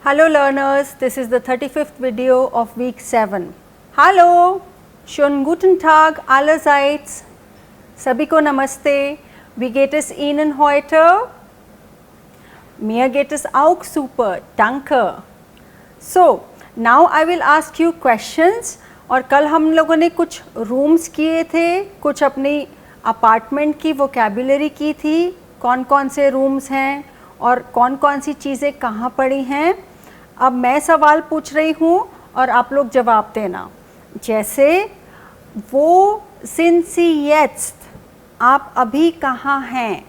Hello learners, this is the 35th video of week 7. Hallo, schönen guten Tag allerseits. सभी को नमस्ते. Wie geht es Ihnen heute? Mir geht es auch super, danke. So, now I will ask you questions. और कल हम लोगों ने कुछ rooms किए थे, कुछ अपनी अपार्टमेंट की वोकैबुलरी की थी, कौन कौन से रूम्स हैं और कौन कौन सी चीज़ें कहाँ पड़ी हैं. अब मैं सवाल पूछ रही हूँ और आप लोग जवाब देना. जैसे वो sind Sie jetzt, आप अभी कहाँ हैं,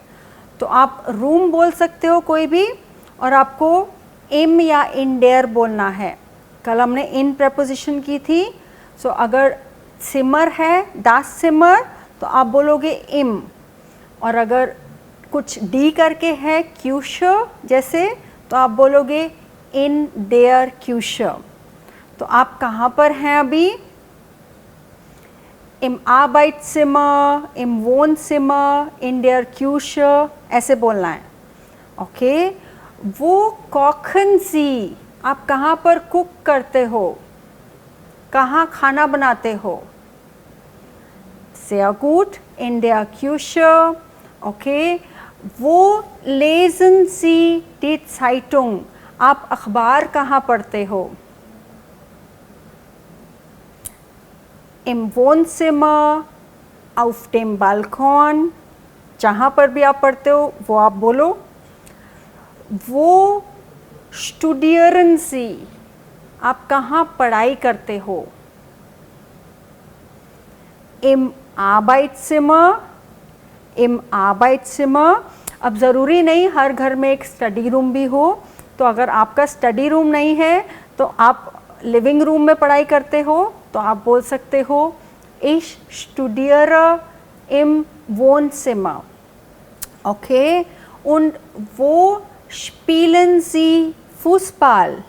तो आप रूम बोल सकते हो कोई भी और आपको im या in der बोलना है. कल हमने in preposition की थी. सो अगर सिमर है das सिमर तो आप बोलोगे im, और अगर कुछ डी करके है क्यूशो जैसे तो आप बोलोगे in der Küche. तो आप कहाँ पर हैं अभी? im Arbeitszimmer, im Wohnzimmer, in der Küche, ऐसे बोलना है. ओके. वो kochen Sie, आप कहाँ पर कुक करते हो, कहाँ खाना बनाते हो? Sehr gut, in der Küche. Okay. वो lesen Sie die Zeitung, आप अखबार कहाँ पढ़ते हो? Im Wohnzimmer, auf dem Balkon, जहाँ पर भी आप पढ़ते हो वो आप बोलो. वो studieren Sie, आप कहाँ पढ़ाई करते हो? Im Arbeitszimmer, im Arbeitszimmer. अब ज़रूरी नहीं हर घर में एक स्टडी रूम भी हो, तो अगर आपका स्टडी रूम नहीं है तो आप लिविंग रूम में पढ़ाई करते हो तो आप बोल सकते हो Ich studiere im Wohnzimmer. Okay. Und wo spielen Sie Fußball?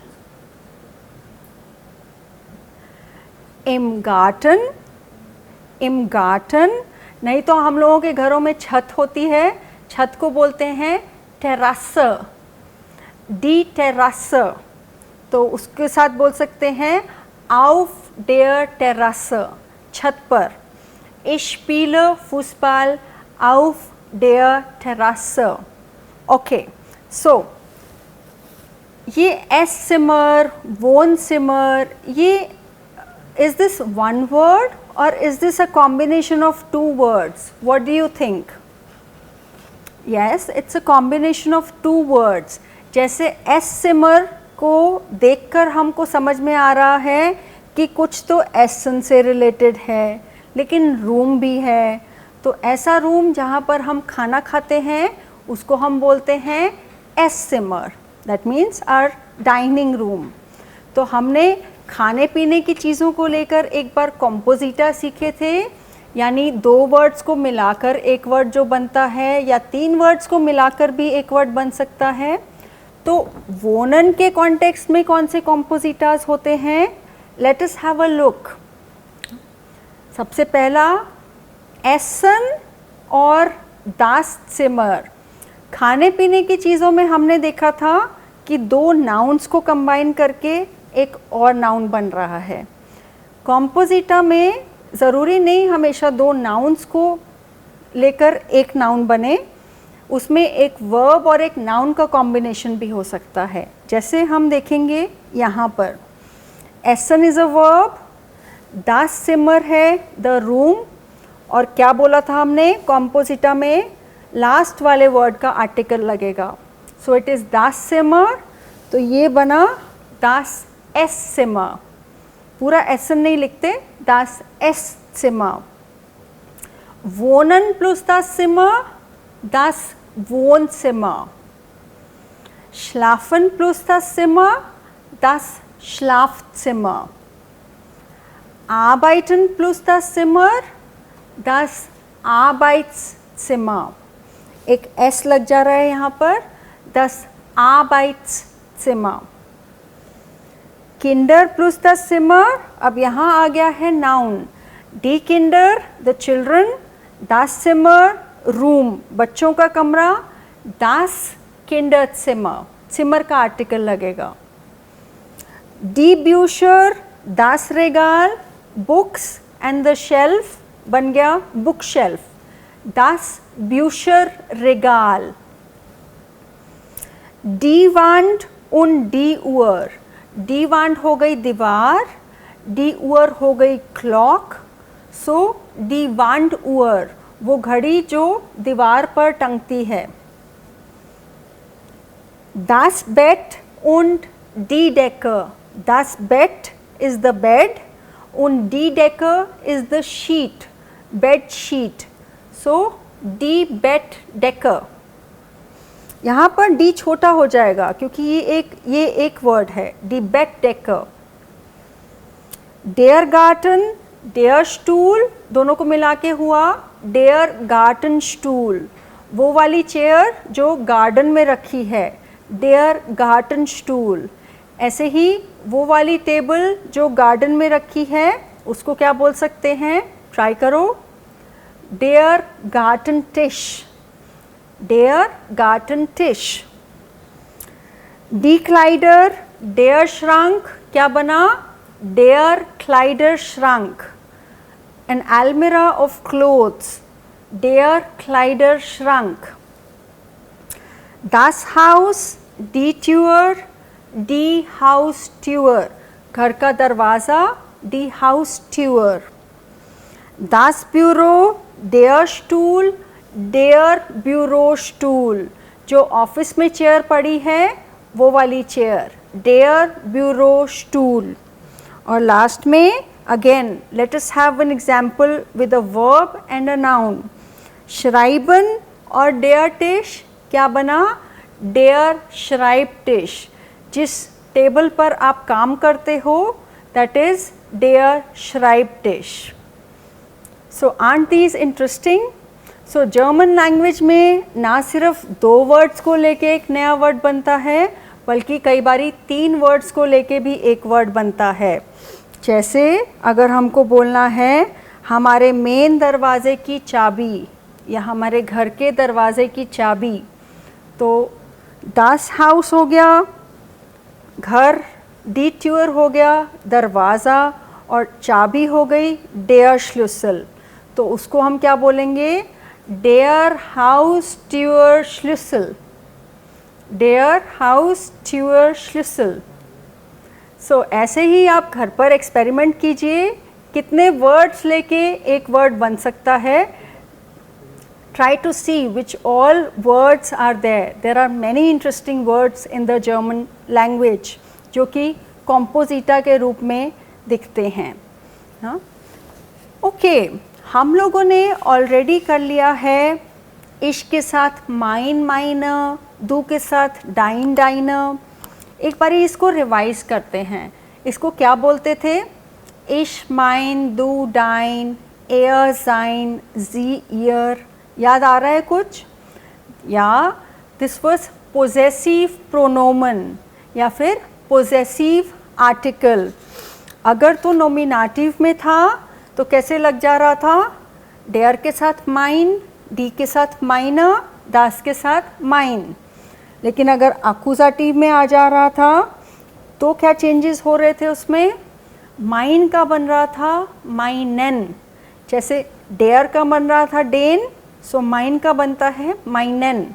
Im Garten. Im Garten. नहीं तो हम लोगों के घरों में छत होती है, छत को बोलते हैं Terrasse. Die Terrasse. तो उसके साथ बोल सकते हैं auf der Terrasse, छत पर. Ich spiele Fußball auf der Terrasse. Okay. So ये Esszimmer, Wohnzimmer, ये is this one word or is this a combination of two words? What do you think? Yes, it's a combination of two words. जैसे Esszimmer को देखकर हमको समझ में आ रहा है कि कुछ तो एसन से रिलेटेड है, लेकिन रूम भी है. तो ऐसा रूम जहाँ पर हम खाना खाते हैं उसको हम बोलते हैं Esszimmer. That means our dining room. तो हमने खाने पीने की चीज़ों को लेकर एक बार कॉम्पोजिटा सीखे थे, यानी दो वर्ड्स को मिलाकर एक वर्ड जो बनता है या तीन वर्ड्स को मिलाकर भी एक वर्ड बन सकता है. तो वोनन के कॉन्टेक्स्ट में कौन से कॉम्पोजिटास होते हैं? Let us have a look. सबसे पहला एसन और das Zimmer. खाने पीने की चीज़ों में हमने देखा था कि दो नाउन्स को कंबाइन करके एक और नाउन बन रहा है. कॉम्पोजिटा में ज़रूरी नहीं हमेशा दो नाउन्स को लेकर एक नाउन बने, उसमें एक वर्ब और एक नाउन का कॉम्बिनेशन भी हो सकता है. जैसे हम देखेंगे यहाँ पर एसन is a verb, das Zimmer है द रूम, और क्या बोला था हमने कॉम्पोजिटा में लास्ट वाले वर्ड का आर्टिकल लगेगा. So it is das Zimmer. तो ये बना das Esszimmer. पूरा एसन नहीं लिखते, das Esszimmer. Wohnen plus das Zimmer, das Wohnzimmer. Schlafen plus das Zimmer, das Schlafzimmer. Arbeiten plus das Zimmer, das Arbeitszimmer. एक S लग जा रहा है यहाँ पर, das Arbeitszimmer. Kinder plus das Zimmer, अब यहाँ आ गया है noun. Die Kinder, the children, das Zimmer, room, बच्चों का कमरा, das Kinderzimmer, सिमर का आर्टिकल लगेगा. डी ब्यूशर, das Regal, books and the shelf बन गया book shelf, das Bücher Regal. Die Wand und die Uhr, die Wand हो गई दीवार, die Uhr हो गई क्लॉक, सो die Wanduhr वो घड़ी जो दीवार पर टंगती है. Das Bett und die Decke, das Bett is the bed und die Decke is the sheet, bed sheet, so die Bettdecke. यहाँ पर डी छोटा हो जाएगा क्योंकि ये एक वर्ड है, die Bettdecke. Der Garten, der Stuhl दोनों को मिला के हुआ der Gartenstuhl, वो वाली चेयर जो गार्डन में रखी है, der Gartenstuhl. ऐसे ही वो वाली टेबल जो गार्डन में रखी है उसको क्या बोल सकते हैं, ट्राई करो, der Gartentisch, der Gartentisch. Die Kleider, der Schrank क्या बना, der Kleiderschrank. An almirah of clothes, der Kleiderschrank. Das Haus, die Tür, die Haustür, घर का दरवाज़ा, die Haustür. Das Büro, der Stuhl, der Bürostuhl, जो office में chair पड़ी है वो वाली चेयर, der Bürostuhl. और लास्ट में again let us have an example with a verb and a noun. schreiben और der Tisch क्या बना, der Schreibtisch. जिस टेबल पर आप काम करते हो that is der Schreibtisch. So aren't these interesting? So German language में ना सिर्फ 2 वर्ड्स को लेके एक नया वर्ड बनता है बल्कि कई बारी 3 वर्ड्स को लेके भी एक वर्ड बनता है. जैसे अगर हमको बोलना है हमारे मेन दरवाज़े की चाबी या हमारे घर के दरवाज़े की चाबी, तो das Haus हो गया घर, die Tür हो गया दरवाज़ा और चाबी हो गई der Schlüssel. तो उसको हम क्या बोलेंगे, der Haustür Schlüssel, der Haustür Schlüssel. सो ऐसे ही आप घर पर एक्सपेरिमेंट कीजिए, कितने वर्ड्स लेके एक वर्ड बन सकता है. Try to see which all words are there. There are many interesting words in the German language जो कि कॉम्पोजिटा के रूप में दिखते हैं. हाँ, ओके, हम लोगों ने ऑलरेडी कर लिया है इश्क के साथ माइन माइनर, दू के साथ डाइन डाइनर. एक बारी इसको रिवाइज करते हैं. इसको क्या बोलते थे, इश माइन दू डाइन एयर जाइन जी ईयर, याद आ रहा है कुछ? या दिस वाज पोजेसिव प्रोनोमन या फिर पोजेसिव आर्टिकल. अगर तो नोमिनेटिव में था तो कैसे लग जा रहा था, डेयर के साथ माइन, डी के साथ माइनर, दास के साथ माइन. लेकिन अगर अक्यूज़ेटिव में आ जा रहा था तो क्या चेंजेस हो रहे थे उसमें, माइन का बन रहा था माइनन, जैसे डेयर का बन रहा था डेन, सो माइन का बनता है माइनन.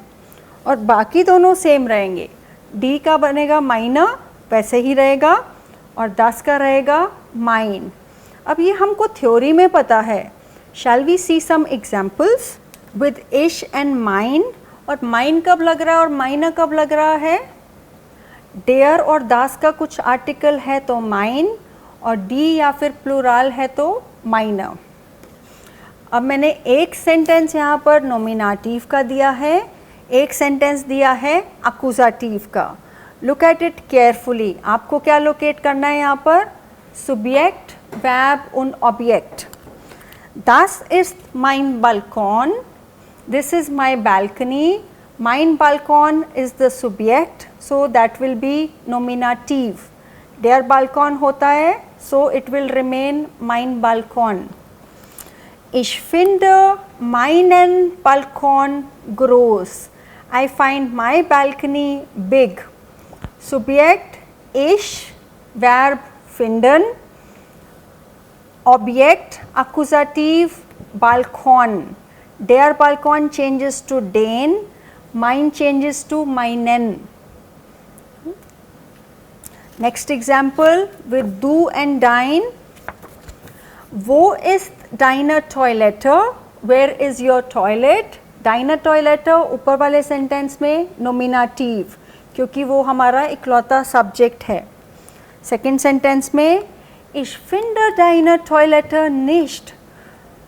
और बाकी दोनों सेम रहेंगे, डी का बनेगा माइनर वैसे ही रहेगा और दास का रहेगा माइन. अब ये हमको थ्योरी में पता है. Shall we see some examples with his and mine. और माइन कब लग रहा है और माइनर कब लग रहा है, डेयर और दास का कुछ आर्टिकल है तो माइन, और डी या फिर प्लूरल है तो माइनर. अब मैंने एक सेंटेंस यहाँ पर नोमिनेटिव का दिया है, एक सेंटेंस दिया है अक्यूज़ेटिव का. Look at it carefully. आपको क्या लोकेट करना है यहाँ पर, subject, verb und object. Das ist mein Balkon. This is my balcony. Mein Balkon is the subject, so that will be nominative. Der Balkon होता है, so it will remain mein Balkon. Ich finde meinen Balkon groß. I find my balcony big. Subject ich, Verb finden. Object Akkusativ Balkon. Der Balkon changes to den. Mein changes to meinen. Next example with du and dein. Wo ist deine Toilette? Where is your toilet? Deine Toilette ऊपर वाले sentence में nominative, क्योंकि वो हमारा इकलौता subject है. Second sentence में Ich finde deine Toilette nicht.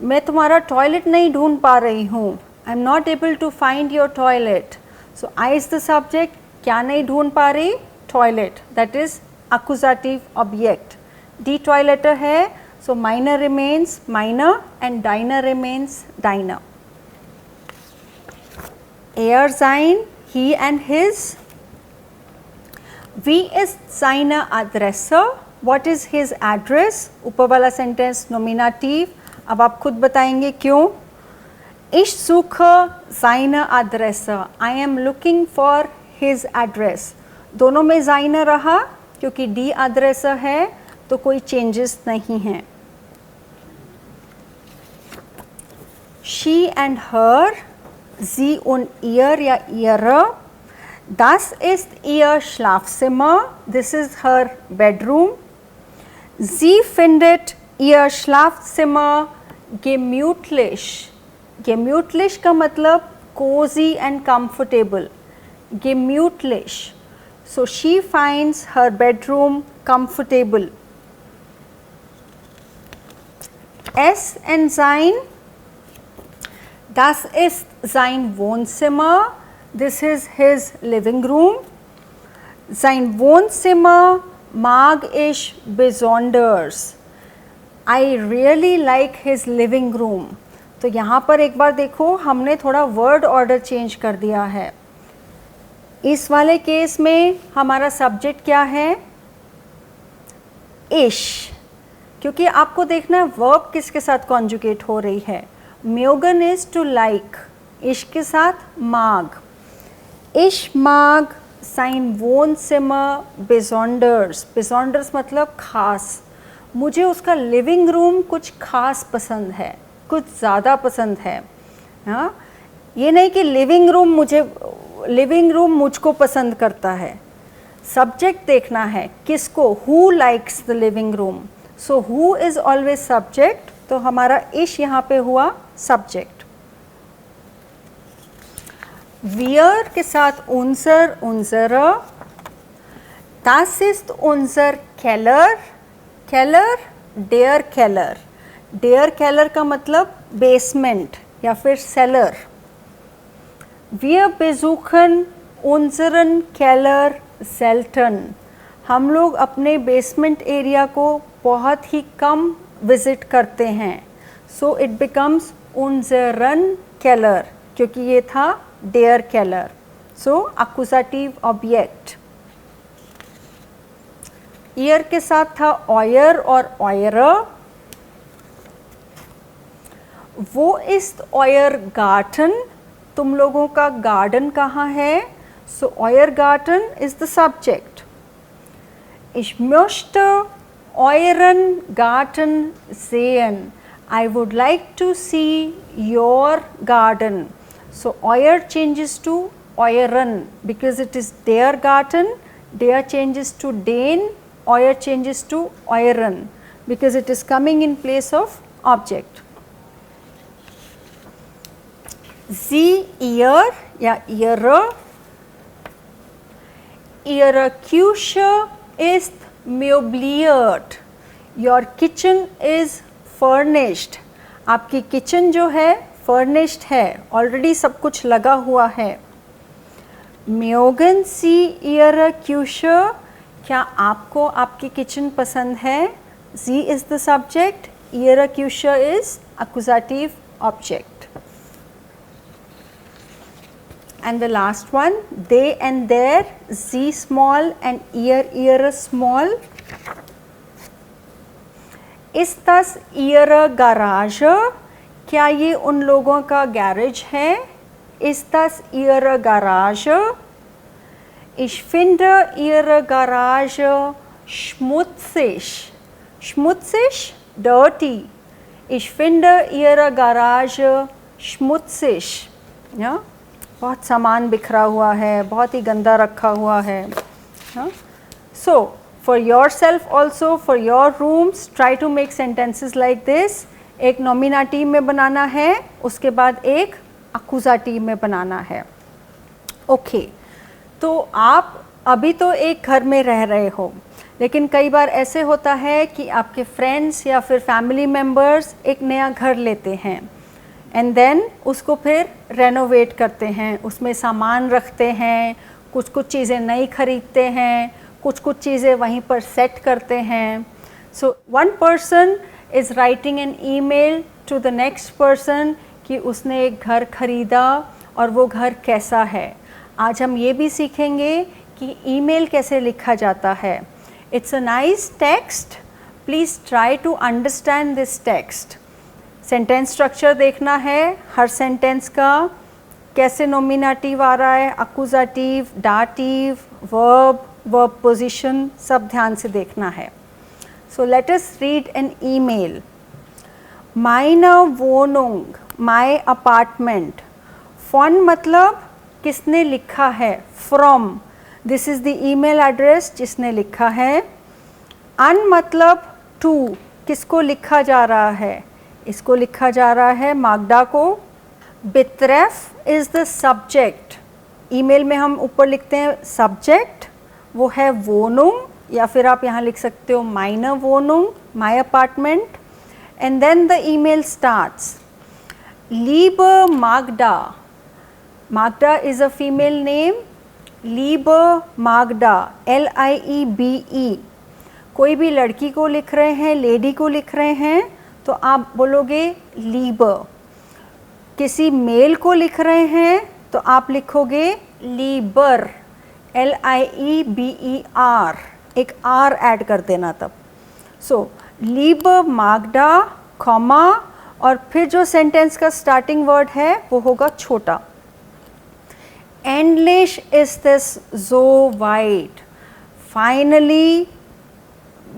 मैं तुम्हारा टॉयलेट नहीं ढूंढ पा रही हूँ. I am not able to find your toilet. So I is the subject. क्या नहीं ढूंढ पा रही? Toilet. That is accusative object. Die Toilette है, so meiner remains meiner and deiner remains deiner. Er, sein, he and his. Wie ist seine Adresse? What is his address? ऊपर वाला sentence nominative. अब आप खुद बताएंगे क्यों. Ich suche seine Adresse. I am looking for his address. दोनों में seine रहा, क्योंकि die Adresse है तो कोई चेंजेस नहीं हैं. She and her, sie und ihr या ihre. Das ist ihr Schlafzimmer. This is her bedroom. Sie findet ihr Schlafzimmer gemütlich. Gemütlich का मतलब cozy and comfortable. Gemütlich. So she finds her bedroom comfortable. Es and sein. Das ist sein Wohnzimmer. This is his living room. Sein Wohnzimmer mag ich besonders. I really like his living room. तो यहाँ पर एक बार देखो, हमने थोड़ा word order change कर दिया है. इस वाले केस में हमारा सब्जेक्ट क्या है? इश. क्योंकि आपको देखना है वर्ब किसके साथ कॉन्जुगेट हो रही है. म्योगन इज टू लाइक. इश के साथ माग. इश माग sein Wohnzimmer besonders. Besonders मतलब खास. मुझे उसका लिविंग रूम कुछ खास पसंद है, कुछ ज़्यादा पसंद है. हाँ, ये नहीं कि लिविंग रूम मुझको पसंद करता है. सब्जेक्ट देखना है किसको. Who likes the living room. So who is always subject. तो हमारा इश यहाँ पे हुआ सब्जेक्ट. Wir के साथ unser, unsere. Das ist unser Keller. Keller, der Keller. Der Keller का मतलब बेसमेंट या फिर seller. Wir besuchen unseren Keller selten. हम लोग अपने बेसमेंट एरिया को बहुत ही कम विज़िट करते हैं. So it becomes unseren Keller, क्योंकि ये था der Keller. So accusative object. Ihr के साथ था euer और eure. Wo ist euer Garten? तुम लोगों का गार्डन कहाँ है? So euer Garten is the subject. Ich möchte euren Garten sehen. I would like to see your garden. So euer changes to euren because it is their garden. Der changes to den. Euer changes to euren because it is coming in place of object. Sie, ihr या ihre. Ihre Küche ist möbliert. Your kitchen is furnished. आपकी kitchen जो है furnished है, already सब कुछ लगा हुआ है. Mögen Sie Ihre Küche? क्या आपको आपकी किचन पसंद है? Sie is the subject. Ihre Küche is accusative object. And the last one, they and their. Sie small and ihre small. Ist das Ihre Garage? क्या ये उन लोगों का गैरेज है? Ist das Ihre Garage? Ich finde Ihre Garage schmutzig. Schmutzig, dirty. Ich finde Ihre Garage schmutzig. या बहुत सामान बिखरा हुआ है, बहुत ही गंदा रखा हुआ है. So for yourself also, for your rooms, try to make sentences like this. एक nominative में बनाना है, उसके बाद एक accusative में बनाना है. ओके तो आप अभी तो एक घर में रह रहे हो, लेकिन कई बार ऐसे होता है कि आपके फ्रेंड्स या फिर फैमिली मेम्बर्स एक नया घर लेते हैं एंड देन उसको फिर रेनोवेट करते हैं, उसमें सामान रखते हैं, कुछ कुछ चीज़ें नई खरीदते हैं, कुछ कुछ चीज़ें वहीं पर सेट करते हैं. So one person is writing an email to the next person कि उसने एक घर खरीदा और वो घर कैसा है. आज हम ये भी सीखेंगे कि ईमेल कैसे लिखा जाता है. It's a nice text, please try to understand this text. Sentence structure देखना है, हर सेंटेंस का कैसे नॉमिनेटिव आ रहा है, accusative, dative, verb, verb position, सब ध्यान से देखना है. So let us read an email. Meine Wohnung, my apartment. Von मतलब किसने लिखा है, from. This is the email address जिसने लिखा है. अन मतलब टू, किसको लिखा जा रहा है, इसको लिखा जा रहा है मागदा को. बित्रफ इज़ द सब्जेक्ट. ईमेल में हम ऊपर लिखते हैं सब्जेक्ट, वो है वोनुंग, या फिर आप यहाँ लिख सकते हो माइनर वोनुंग, my apartment. And then the email starts. Liebe Magda. Magda is a female name. Liebe Magda, Liebe. कोई भी लड़की को लिख रहे हैं, लेडी को लिख रहे हैं, तो आप बोलोगे Liebe. किसी मेल को लिख रहे हैं तो आप लिखोगे Lieber, Lieber. एक R ऐड कर देना तब. सो Liebe Magda, कॉमा, और फिर जो सेंटेंस का स्टार्टिंग वर्ड है वो होगा छोटा. Endlich ist es so weit. Finally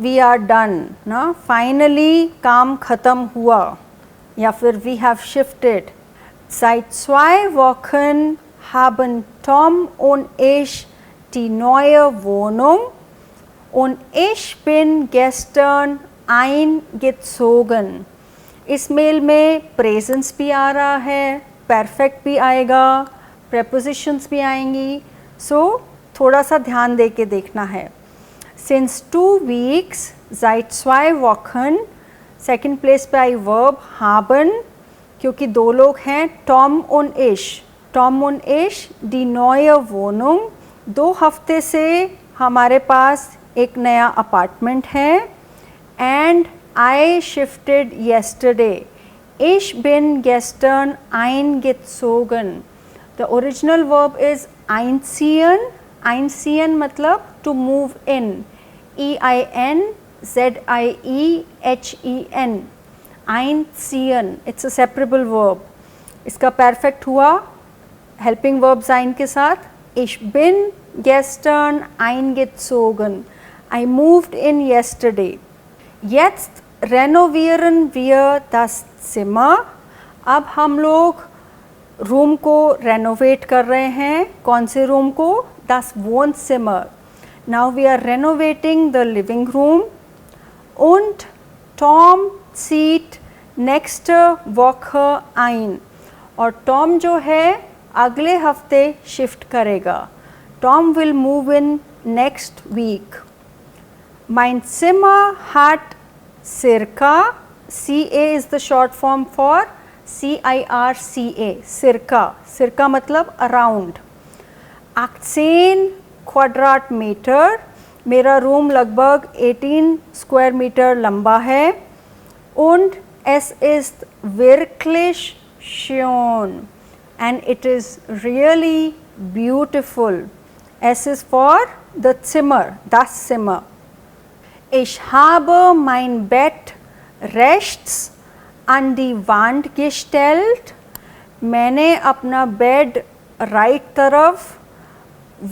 we are done. ना finally काम ख़त्म हुआ, या फिर we have shifted. Seit 2 Wochen haben Tom und ich die neue Wohnung und ich bin gestern eingezogen. इस मेल में प्रेजेंस भी आ रहा है, परफेक्ट भी आएगा, प्रेपोजिशंस भी आएंगी. सो थोड़ा सा ध्यान दे के देखना है. Since 2 weeks, seit 2 Wochen, second place पे आई वर्ब haben, क्योंकि दो लोग हैं, Tom und ich. Tom und ich, die neue Wohnung. 2 हफ्ते से हमारे पास एक नया अपार्टमेंट है. And I shifted yesterday. Ich bin gestern eingezogen. The original verb is einziehen. Einziehen मतलब to move in. E-I-N-Z-I-E-H-E-N. Einziehen. It's a separable verb. इसका perfect हुआ helping verb sein के साथ. Ich bin gestern eingezogen. I moved in yesterday. Jetzt रेनोविeren wir das Zimmer. अब हम लोग room को renovate कर रहे हैं. कौन से रूम को? Das Wohnzimmer. Now we are renovating the living room. Und Tom zieht nächste Woche ein. और टॉम जो है अगले हफ्ते शिफ्ट करेगा. Tom will move in next week. Mein Zimmer hat circa, CA is the short form for CIRCA, circa. circa मतलब around. 18 क्वाड्राटमीटर. मेरा room लगभग 18 square metre लंबा है. Und es ist wirklich schön and it is really beautiful. S is for the Zimmer, das Zimmer. Ich habe mein Bett rechts an die Wand gestellt. मैंने अपना bed right तरफ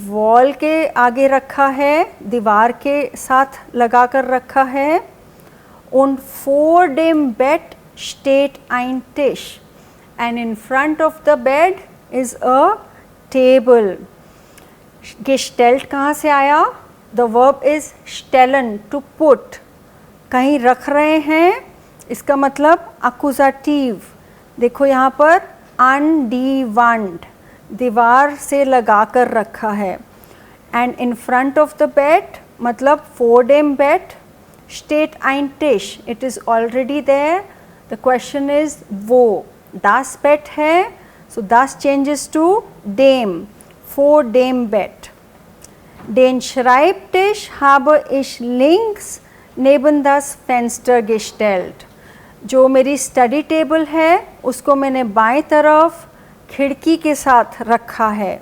wall के आगे रखा है, दीवार के साथ लगा कर रखा है। Und vor dem Bett steht ein Tisch and in front of the bed is a table. Gestellt कहाँ से आया? The verb is stellen, to put. कहीं रख रहे हैं, इसका मतलब accusative। देखो यहाँ पर undewand, दीवार से लगा कर रखा है। And in front of the bed मतलब for dem bed steht ein Tisch, it is already there. The question is wo, das Bett है, so das changes to dem, vor dem Bett. Den Schreibtisch habe ich links neben das Fenster gestellt. जो मेरी study table है उसको मैंने बाएं तरफ खिड़की के साथ रखा है।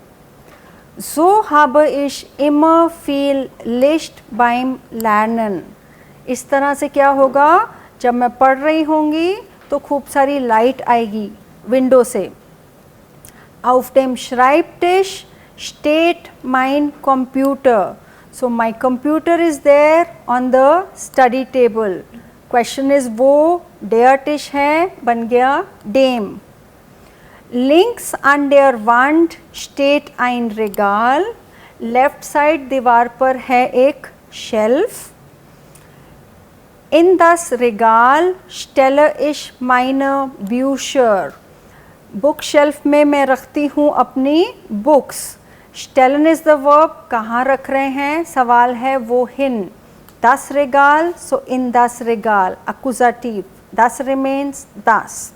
So habe ich immer viel Licht beim Lernen. इस तरह से क्या होगा, जब मैं पढ़ रही होंगी तो खूब सारी लाइट आएगी विंडो से। Auf dem Schreibtisch steht mein Computer. So my computer is there on the study table. Question is वो, der Tisch है, बन गया dem. Links an der Wand steht ein Regal. Left side दीवार पर है एक shelf. In das Regal stelle ich meine Bücher. Book shelf में मैं रखती हूँ अपनी books. Stellen is the verb, कहाँ रख रहे हैं, सवाल है wohin. Das Regal, so in das Regal, Akkusativ. Das remains das.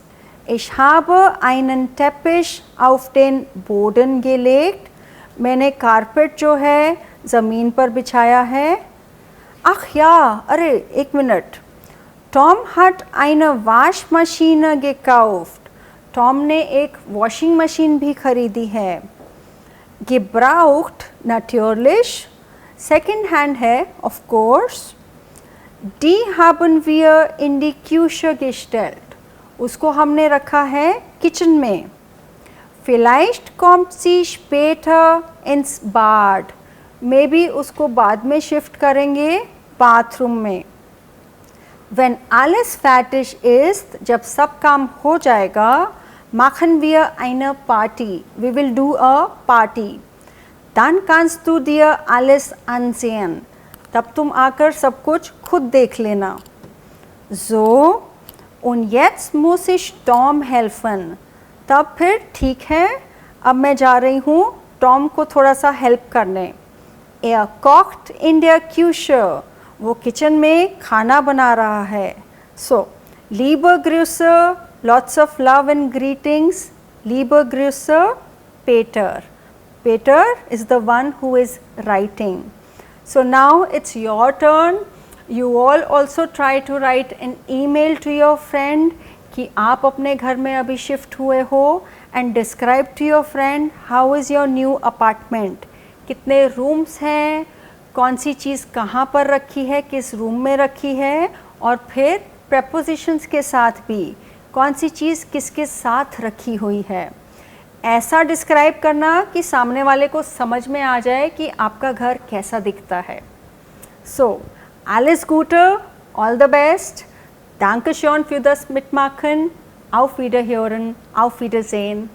Ich habe einen Teppich auf den Boden gelegt. मैंने कारपेट जो है ज़मीन पर बिछाया है। Ach ja, अरे एक minute. Tom hat eine Waschmaschine gekauft. Tom ने एक वॉशिंग मशीन भी खरीदी है। Gebraucht natürlich, सेकेंड हैंड है of course. Die haben wir in die Küche gestellt. उसको हमने रखा है किचन में। Vielleicht kommt sie später ins Bad. May be उसको बाद में शिफ्ट करेंगे बाथरूम में। When alles fertig ist, जब सब काम हो जाएगा, machen wir eine Party. We will do a party. Dann kannst du dir alles ansehen. तब तुम आकर सब कुछ खुद देख लेना। So, und jetzt muss ich Tom helfen. तब फिर ठीक है, अब मैं जा रही हूँ टॉम को थोड़ा सा हेल्प करने। Er kocht in der Küche. वो किचन में खाना बना रहा है। So, liebe Grüße, lots of love and greetings. Liebe Grüße, Peter. Peter is the one who is writing. So now it's your turn. You all also try to write an email to your friend कि आप अपने घर में अभी shift हुए हो and describe to your friend how is your new apartment. कितने rooms हैं, कौन सी चीज़ कहाँ पर रखी है, किस रूम में रखी है, और फिर prepositions के साथ भी कौन सी चीज़ किसके साथ रखी हुई है। ऐसा डिस्क्राइब करना कि सामने वाले को समझ में आ जाए कि आपका घर कैसा दिखता है। So, alles Gute, all the best. Danke schön für das Mitmachen. Auf Wiederhören, auf Wiedersehen.